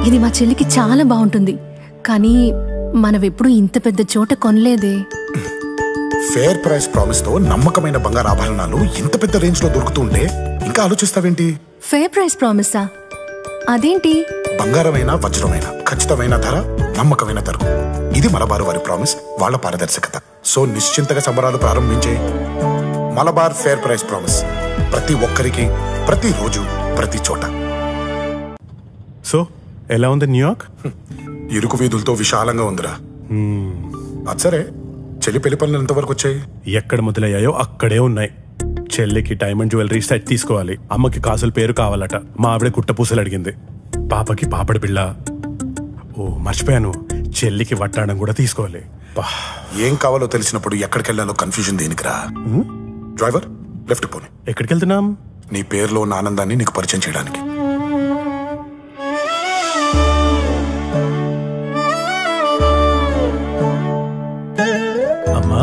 ఇది మా చెల్లికి చాలా బాగుంటుంది, కానీ మనమెప్పుడు ఇంత పెద్ద చోట కొనలేదే. ఫేర్ ప్రైస్ ప్రామిస్ తో నమ్మకమైన బంగారు ఆభరణాలు ఇంత పెద్ద రేంజ్ లో దొరుకుతుంటే ఇంకా ఆలోచిస్తావేంటి? Fair price ప్రామిసా? అదేంటి? బంగారమైన వజ్రమైన ఖచ్చితమైన ధర, నమ్మకమైన ధర. ఇది మలబార్ వారి ప్రామిస్, వాళ్ళ పారదర్శకత. సో నిశ్చింతగా సంబరాలు ప్రారంభించే మలబార్ ఫేర్ ప్రైస్ ప్రామిస్. ప్రతి ఒక్కరికి, ప్రతి రోజు, ప్రతి చోట. సో ఎలా ఉంది న్యూయార్క్? ఇరుకు వీధులతో విశాలంగా ఉందిరా. అది సరే, చెల్లి పెళ్లి పనులు ఎంతవరకు వచ్చాయి? ఎక్కడ మొదలయ్యాయో అక్కడే ఉన్నాయి. చెల్లికి డైమండ్ జ్యువెలరీ సెట్ తీసుకోవాలి, అమ్మకి కాసుల పేరు కావాలట, మా ఆవిడ కుట్టపూసలు అడిగింది, పాపకి పాపడి బిళ్ళ, ఓ మర్చిపోయాను, చెల్లికి వట్టాడం కూడా తీసుకోవాలి. ఏం కావాలో తెలిసినప్పుడు ఎక్కడికి వెళ్ళాలో కన్ఫ్యూజన్ దేనికిరా? డ్రైవర్ లెఫ్ట్ పోనీ. ఎక్కడికి వెళ్తున్నాం? నీ పేరులో ఉన్న ఆనందాన్ని నీకు పరిచయం చేయడానికి. అమ్మా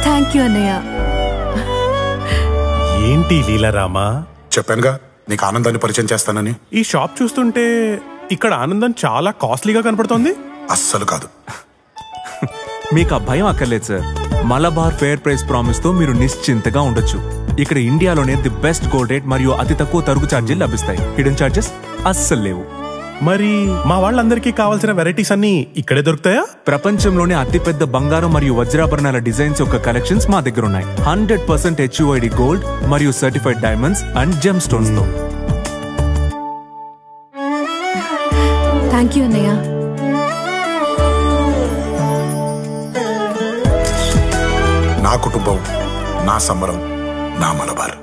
థ్యాంక్ యూ అన్నయ్య. ఏంటి లీలారామా? చెప్పానుగా నీకు ఆనందాన్ని పరిచయం చేస్తానని. ఈ షాప్ చూస్తుంటే ఇక్కడ ఆనందం చాలా కాస్ట్లీగా కనపడుతోంది. అస్సలు కాదు. మీకు ఆ భయం అక్కర్లేదు sir. Malabar fair price promise తో మీరు నిశ్చింతగా ఉండొచ్చు. ఇక్కడ ఇండియాలోనే ది బెస్ట్ గోల్డ్ రేట్ మరియు అతి తక్కువ తరుగు ఛార్జీలు లభిస్తాయి. హిడెన్ ఛార్జెస్ అస్సలు లేవు. మరి మా వాళ్ళందరికీ కావాల్సిన వెరైటీస్ అన్ని ఇక్కడే దొరుకుతాయా? ప్రపంచంలోనే అతిపెద్ద బంగారం మరియు వజ్రాభరణాల డిజైన్స్ యొక్క కలెక్షన్స్ మా దగ్గర ఉన్నాయి. 100% HUID గోల్డ్ మరియు certified diamonds and gem stones తో. థ్యాంక్ యూ అన్నయ్య. నా కుటుంబం, నా సంబరం, నా మలబార్.